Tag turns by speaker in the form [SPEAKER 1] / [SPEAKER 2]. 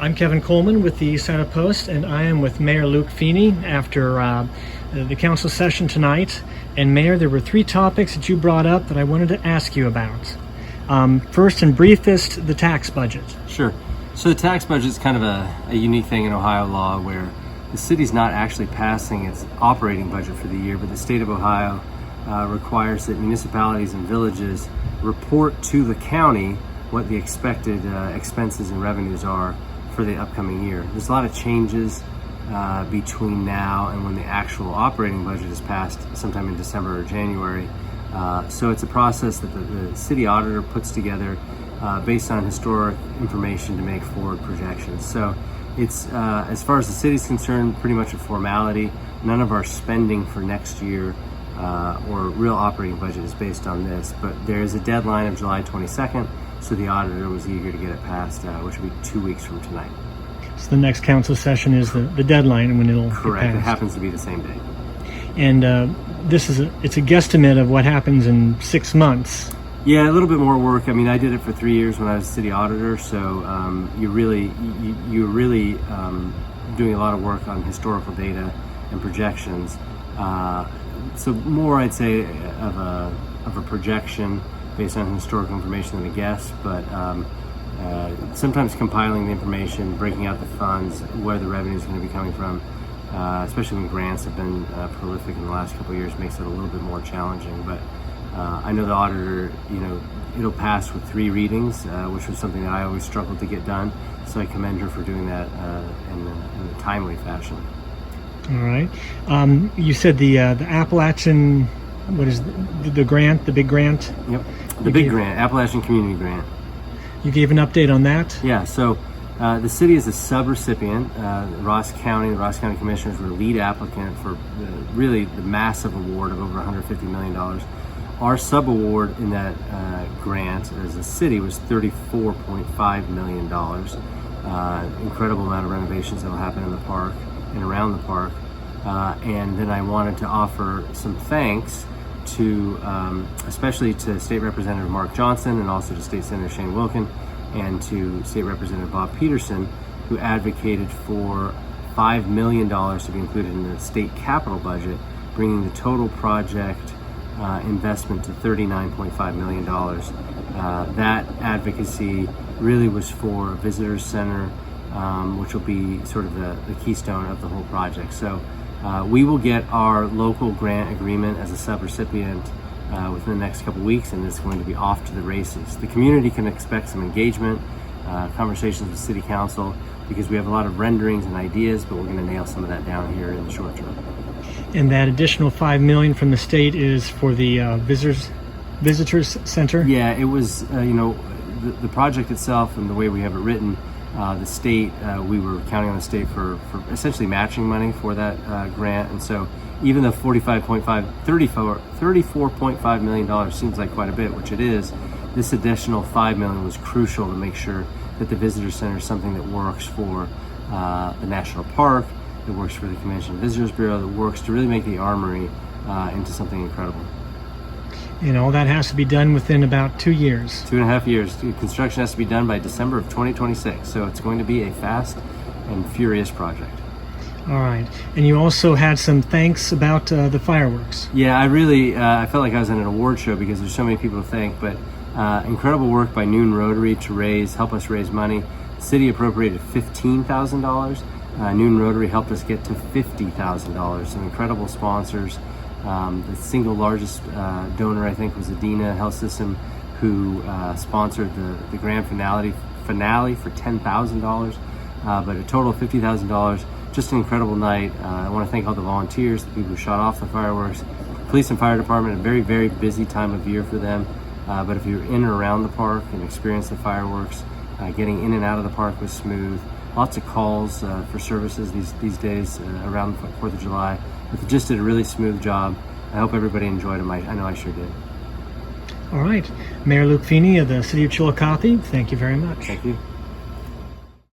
[SPEAKER 1] I'm Kevin Coleman with the East Side Post, and I am with Mayor Luke Feeney after the council session tonight. And Mayor, there were three topics that you brought up that I wanted to ask you about. First and briefest, the tax budget.
[SPEAKER 2] Sure. So the tax budget is kind of a unique thing in Ohio law where the city's not actually passing its operating budget for the year, but the state of Ohio requires that municipalities and villages report to the county what the expected expenses and revenues are for the upcoming year. There's a lot of changes between now and when the actual operating budget is passed sometime in December or January. So it's a process that the city auditor puts together based on historic information to make forward projections. So it's, as far as the city's concerned, pretty much a formality. None of our spending for next year or real operating budget is based on this, but there is a deadline of July 22nd, so the auditor was eager to get it passed, which will be 2 weeks from tonight.
[SPEAKER 1] So the next council session is the deadline when it'll
[SPEAKER 2] Correct.
[SPEAKER 1] get
[SPEAKER 2] It
[SPEAKER 1] passed.
[SPEAKER 2] happens to be the same day.
[SPEAKER 1] And it's a guesstimate of what happens in 6 months.
[SPEAKER 2] Yeah, a little bit more work. I mean, I did it for 3 years when I was city auditor, so you're really doing a lot of work on historical data and projections. So more, I'd say, of a projection based on historical information than a guess, but sometimes compiling the information, breaking out the funds, where the revenue is going to be coming from, especially when grants have been prolific in the last couple of years, makes it a little bit more challenging. But I know the auditor, it'll pass with 3 readings, which was something that I always struggled to get done. So I commend her for doing that in a timely fashion.
[SPEAKER 1] All right. You said the Appalachian, what is the grant, the big grant?
[SPEAKER 2] Yep, the big grant, Appalachian Community Grant.
[SPEAKER 1] You gave an update on that?
[SPEAKER 2] Yeah, so the city is a sub-recipient. The Ross County Commissioners were the lead applicant for really the massive award of over $150 million. Our sub-award in that grant as a city was $34.5 million. Incredible amount of renovations that will happen in the park and around the park. And then I wanted to offer some thanks to, especially to State Representative Mark Johnson and also to State Senator Shane Wilkin and to State Representative Bob Peterson, who advocated for $5 million to be included in the state capital budget, bringing the total project investment to $39.5 million. That advocacy really was for a visitor center, which will be sort of the keystone of the whole project. So we will get our local grant agreement as a sub-recipient within the next couple weeks, and it's going to be off to the races. The community can expect some engagement, conversations with City Council, because we have a lot of renderings and ideas, but we're going to nail some of that down here in the short term.
[SPEAKER 1] And that additional $5 million from the state is for the visitors center?
[SPEAKER 2] Yeah, it was, the project itself and the way we have it written, the state, we were counting on the state for essentially matching money for that grant. And so even though $34.5 million seems like quite a bit, which it is, this additional $5 million was crucial to make sure that the visitor center is something that works for the national park, that works for the Convention and Visitors Bureau, that works to really make the Armory into something incredible.
[SPEAKER 1] And all that has to be done within about 2 years.
[SPEAKER 2] 2.5 years. Construction has to be done by December of 2026. So it's going to be a fast and furious project.
[SPEAKER 1] All right. And you also had some thanks about the fireworks.
[SPEAKER 2] Yeah, I felt like I was in an award show because there's so many people to thank, but incredible work by Noon Rotary to help us raise money. The city appropriated $15,000. Noon Rotary helped us get to $50,000. Some incredible sponsors. The single largest donor, I think, was Adena Health System, who sponsored the grand finale for $10,000, but a total of $50,000. Just an incredible night. I want to thank all the volunteers, the people who shot off the fireworks, police and fire department. A very, very busy time of year for them. But if you're in and around the park and experience the fireworks, getting in and out of the park was smooth. Lots of calls for services these days around the 4th of July. But just did a really smooth job. I hope everybody enjoyed them. I know I sure did.
[SPEAKER 1] All right. Mayor Luke Feeney of the City of Chillicothe, thank you very much.
[SPEAKER 2] Thank you.